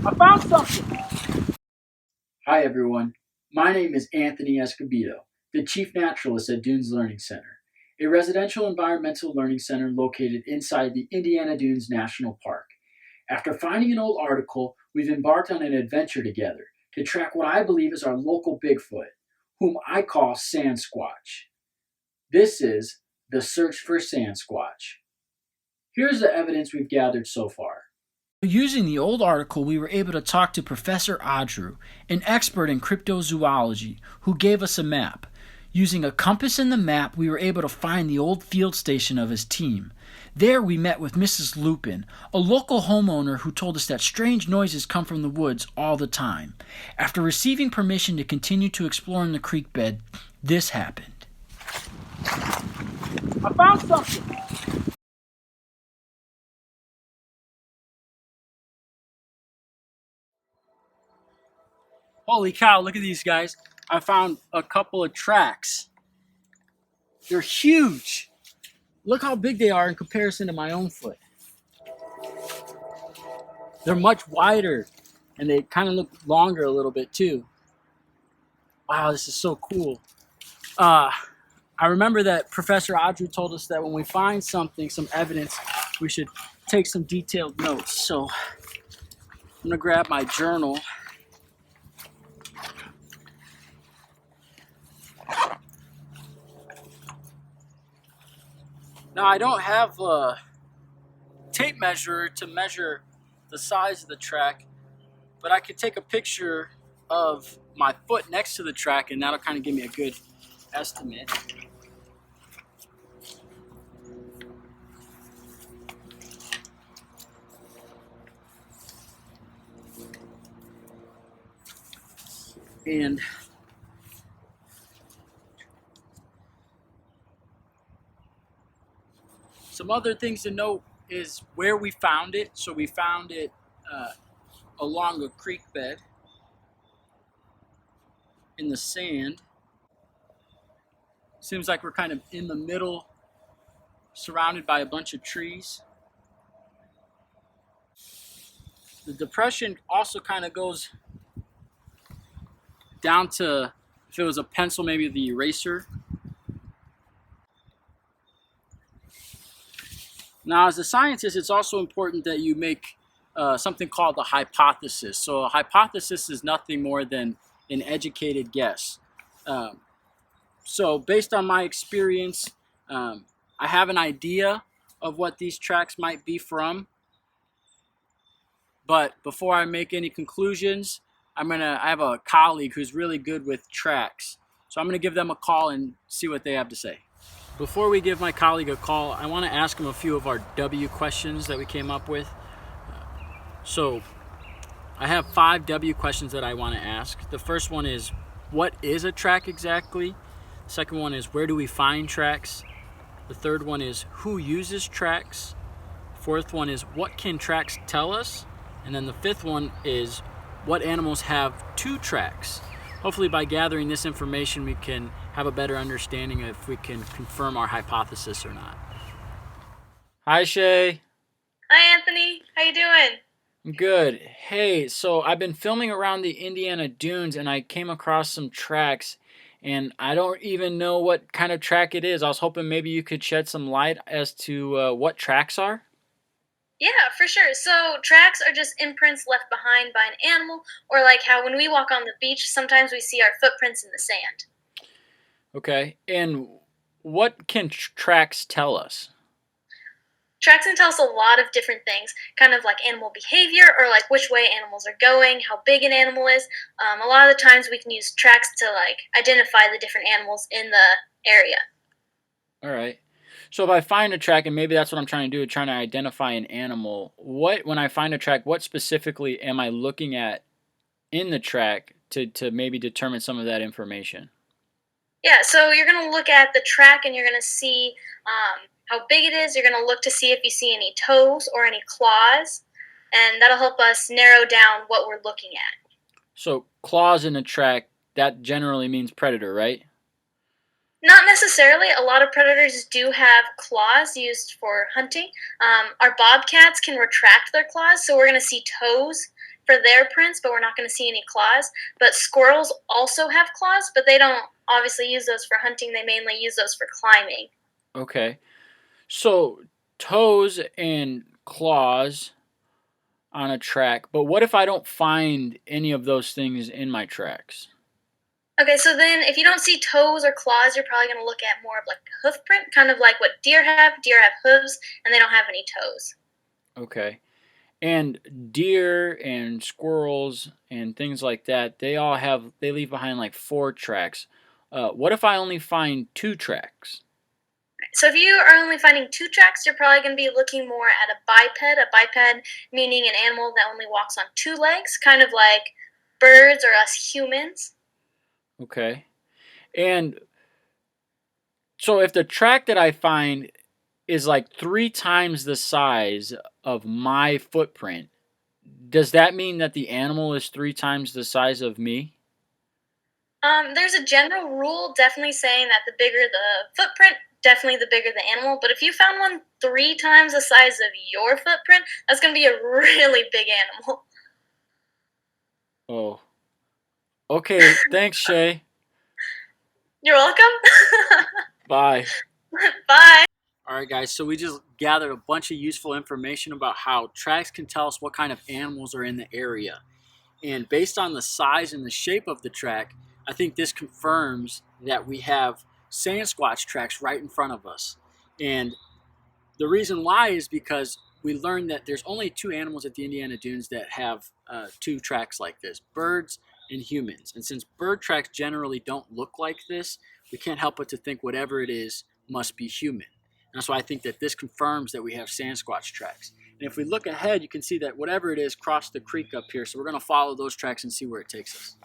I found something. Hi everyone, my name is Anthony Escobedo, the Chief Naturalist at Dunes Learning Center, a residential environmental learning center located inside the Indiana Dunes National Park. After finding an old article, we've embarked on an adventure together to track what I believe is our local Bigfoot, whom I call Sand Squatch. This is the search for Sand Squatch. Here's the evidence we've gathered so far. Using the old article, we were able to talk to Professor Audrew, an expert in cryptozoology, who gave us a map. Using a compass in the map, we were able to find the old field station of his team. There we met with Mrs. Lupin, a local homeowner who told us that strange noises come from the woods all the time. After receiving permission to continue to explore in the creek bed, this happened. I found something! Holy cow, look at these guys. I found a couple of tracks. They're huge. Look how big they are in comparison to my own foot. They're much wider and they kind of look longer a little bit too. Wow, this is so cool. I remember that Professor Audrey told us that when we find something, some evidence, we should take some detailed notes. So I'm gonna grab my journal. Now I don't have a tape measure to measure the size of the track, but I could take a picture of my foot next to the track and that'll kind of give me a good estimate. And some other things to note is where we found it. So we found it along a creek bed in the sand. Seems like we're kind of in the middle, surrounded by a bunch of trees. The depression also kind of goes down to, if it was a pencil, maybe the eraser. Now, as a scientist, it's also important that you make something called a hypothesis. So a hypothesis is nothing more than an educated guess. So based on my experience, I have an idea of what these tracks might be from. But before I make any conclusions, I have a colleague who's really good with tracks. So I'm gonna give them a call and see what they have to say. Before we give my colleague a call, I want to ask him a few of our W questions that we came up with. So I have 5 W questions that I want to ask. The first one is, what is a track exactly? The second one is, where do we find tracks? The third one is, who uses tracks? Fourth one is, what can tracks tell us? And then the fifth one is, what animals have 2 tracks? Hopefully by gathering this information we can have a better understanding of if we can confirm our hypothesis or not. Hi Shay. Hi Anthony, how you doing? I'm good. Hey, so I've been filming around the Indiana Dunes and I came across some tracks and I don't even know what kind of track it is. I was hoping maybe you could shed some light as to what tracks are. Yeah, for sure. So tracks are just imprints left behind by an animal, or like how when we walk on the beach, sometimes we see our footprints in the sand. Okay, and what can tracks tell us? Tracks can tell us a lot of different things, kind of like animal behavior, or like which way animals are going, how big an animal is. A lot of the times we can use tracks to like identify the different animals in the area. All right. So if I find a track, and maybe that's what I'm trying to do, trying to identify an animal, when I find a track, what specifically am I looking at in the track to maybe determine some of that information? Yeah, so you're going to look at the track and you're going to see how big it is. You're going to look to see if you see any toes or any claws, and that'll help us narrow down what we're looking at. So claws in a track, that generally means predator, right? Not necessarily. A lot of predators do have claws used for hunting. Our bobcats can retract their claws, so we're going to see toes for their prints, but we're not going to see any claws. But squirrels also have claws, but they don't obviously use those for hunting. They mainly use those for climbing. Okay. So toes and claws on a track, but what if I don't find any of those things in my tracks? Okay, so then if you don't see toes or claws, you're probably going to look at more of like a hoof print, kind of like what deer have. Deer have hooves, and they don't have any toes. Okay. And deer and squirrels and things like that, they leave behind like 4 tracks. What if I only find 2 tracks? So if you are only finding 2 tracks, you're probably going to be looking more at a biped. A biped meaning an animal that only walks on 2 legs, kind of like birds or us humans. Okay. And so if the track that I find is like 3 times the size of my footprint, does that mean that the animal is 3 times the size of me? There's a general rule definitely saying that the bigger the footprint, definitely the bigger the animal. But if you found one 3 times the size of your footprint, that's going to be a really big animal. Oh. Okay, thanks, Shay. You're welcome. Bye. Bye. All right, guys, so we just gathered a bunch of useful information about how tracks can tell us what kind of animals are in the area. And based on the size and the shape of the track, I think this confirms that we have Sand Squatch tracks right in front of us. And the reason why is because we learned that there's only 2 animals at the Indiana Dunes that have 2 tracks like this, birds and humans. And since bird tracks generally don't look like this, we can't help but to think whatever it is must be human. And that's why I think that this confirms that we have Sand Squatch tracks. And if we look ahead, you can see that whatever it is crossed the creek up here. So we're going to follow those tracks and see where it takes us.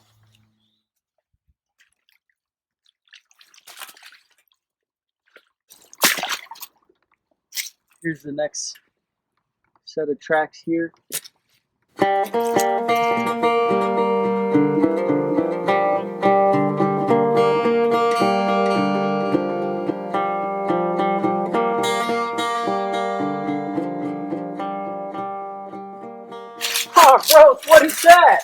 Here's the next set of tracks here. Oh, gross, what is that?